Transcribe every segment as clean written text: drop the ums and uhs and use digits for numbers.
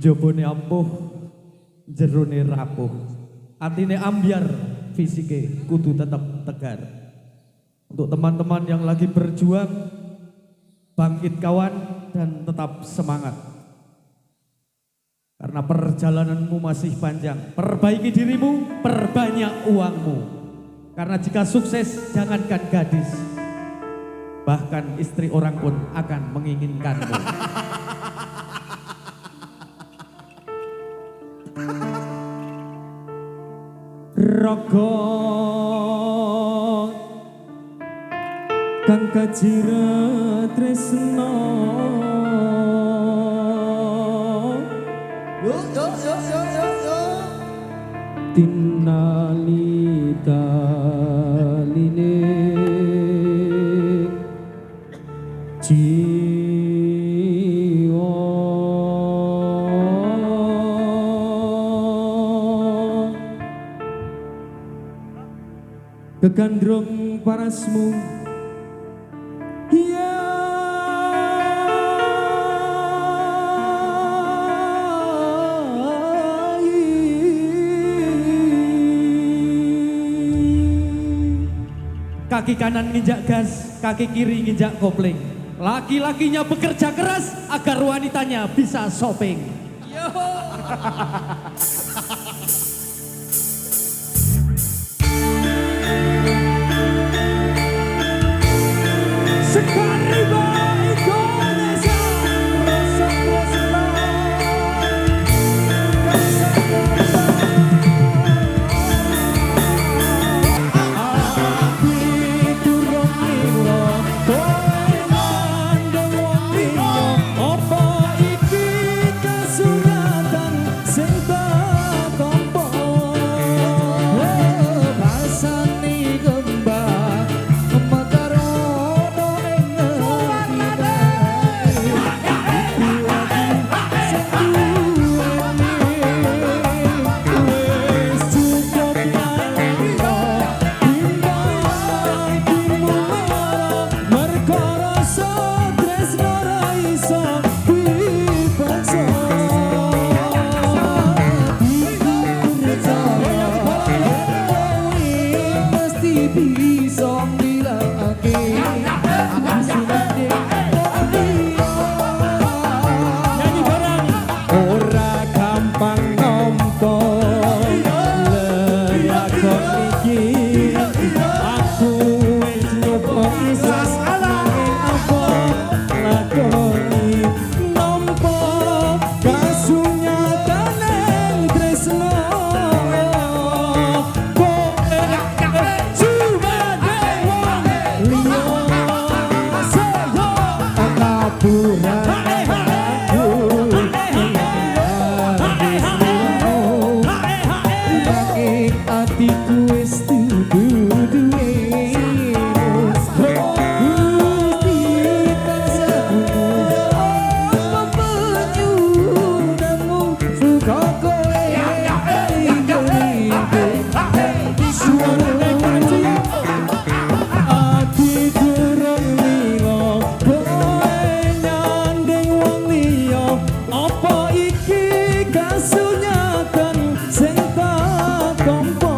Jobone ampuh, jerone rapuh. Atine ambyar, fisike kudu tetap tegar. Untuk teman-teman yang lagi berjuang, bangkit kawan dan tetap semangat. Karena perjalananmu masih panjang. Perbaiki dirimu, perbanyak uangmu. Karena jika sukses, jangankan gadis, bahkan istri orang pun akan menginginkanmu. Raga kang kajira tresno tinalita line jiwa kegandrung parasmu ya kaki kanan nginjak gas, kaki kiri nginjak kopling. Laki-lakinya bekerja keras agar wanitanya bisa shopping. Yo. Kasunyatan sing tak tompo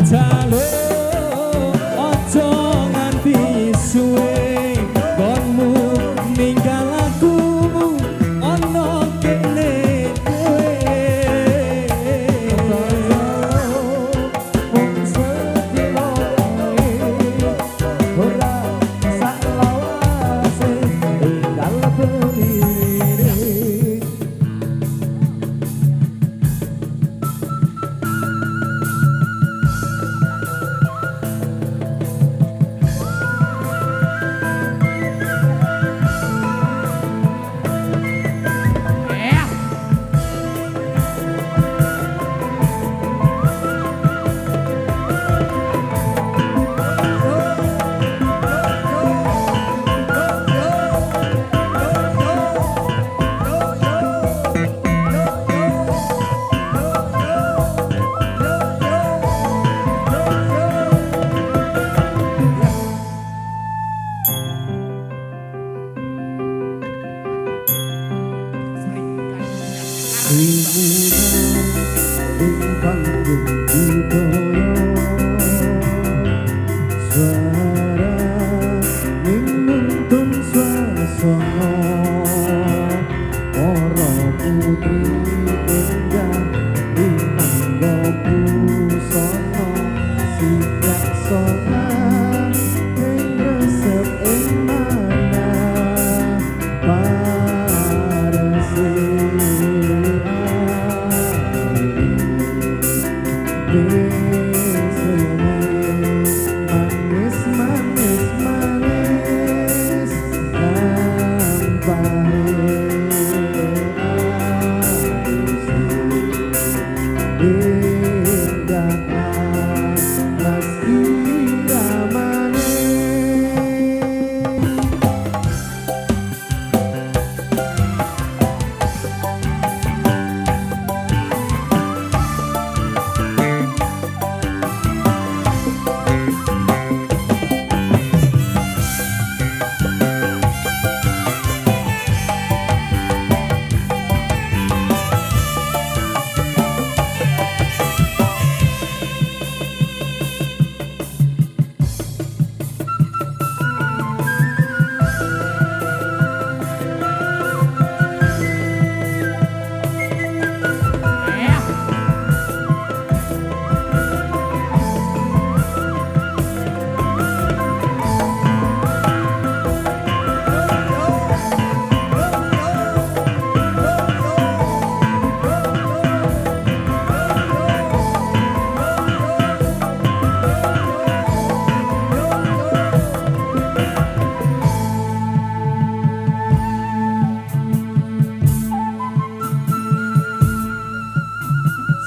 jaluk ojo nganti suwe konmu ninggal aku ono kene kowe mung sedina ora sak lawase tinggal pelire.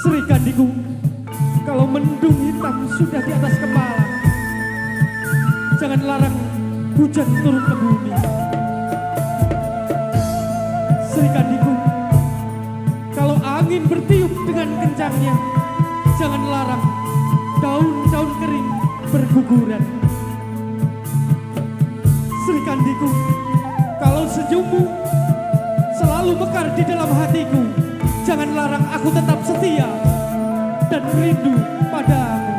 Sri Kandiku, kalau mendung hitam sudah di atas kepala, jangan larang hujan turun ke bumi. Sri Kandiku, kalau angin bertiup dengan kencangnya, jangan larang daun-daun kering berguguran. Sri Kandiku, kalau senyummu selalu mekar di dalam hatiku, jangan larang aku tetap setia dan rindu padamu.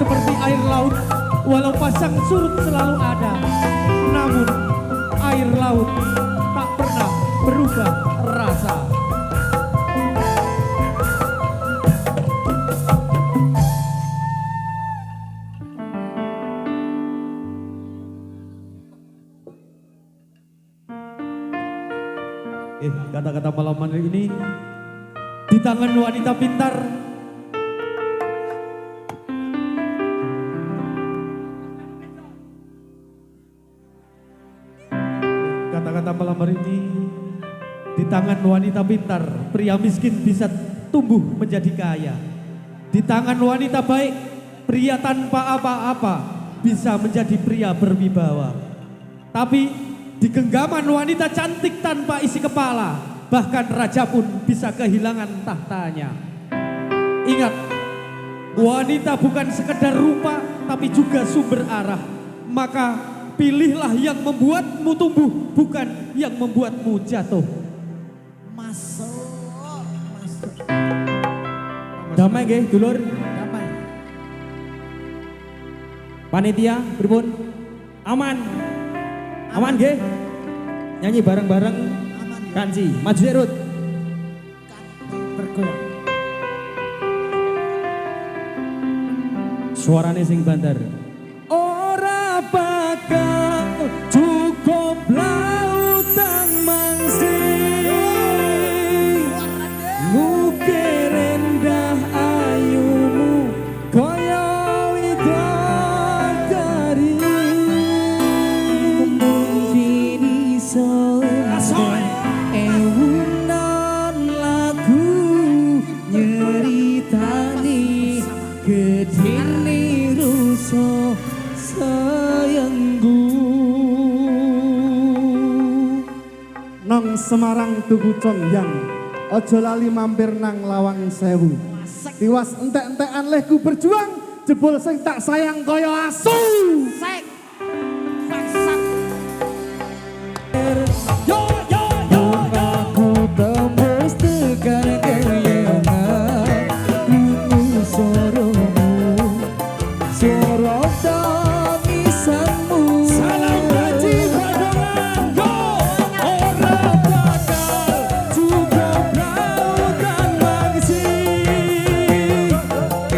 seperti air laut, walau pasang surut selalu ada. Namun air laut tak pernah berubah rasa. Kata-kata malam hari ini di tangan wanita pintar. Kata-kata malam hari ini di tangan wanita pintar, pria miskin bisa tumbuh menjadi kaya. Di tangan wanita baik, pria tanpa apa-apa bisa menjadi pria berwibawa. Tapi di genggaman wanita cantik tanpa isi kepala, bahkan raja pun bisa kehilangan tahtanya. Ingat, wanita bukan sekedar rupa, tapi juga sumber arah. Maka pilihlah yang membuatmu tumbuh, bukan yang membuatmu jatuh. Masuk. Damai nggih, dulur. Damai. Panitia, pripun? Aman. Aman nggih? Nyanyi bareng-bareng. Aman. Kanci, maju sik Rut. Bergoyang. Suarane sing banter. Ora bakal cukup lautan mangsi, ngukir endah ayumu koyo widodari. Mungkin iso ewunan lagu nyeritani gedene rasa sayangku. Nang Semarang tuku congyang, ojo lali mampir nang Lawang Sewu. Tiwas entek-entekan lehku berjuang, jebul sing tak sayang kaya asu. Sek. Bangsat. Yo yo yo yo. Aku tembus tekan keyengan, krungu suaramu, suara tangisanmu. Salam gaji Badongan, go! Ora bakal cukup lautan mangsi,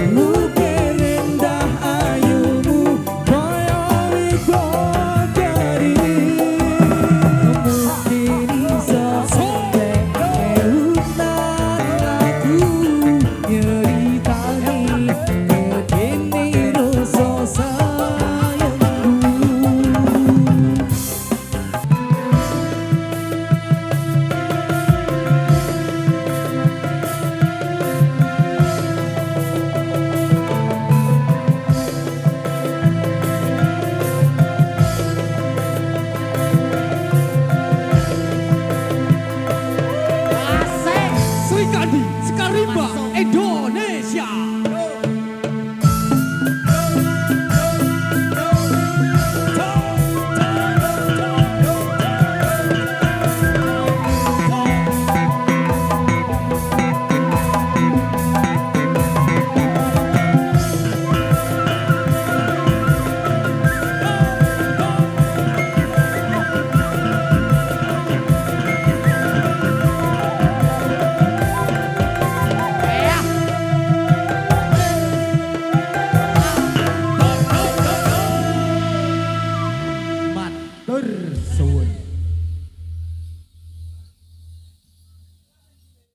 ngukir endah ayumu koyo widodari. Mungkin iso ewunan lagu nyeritani gedene rasa sayangku. Asik. Sri Kandi, Sekarimba, Indonesia.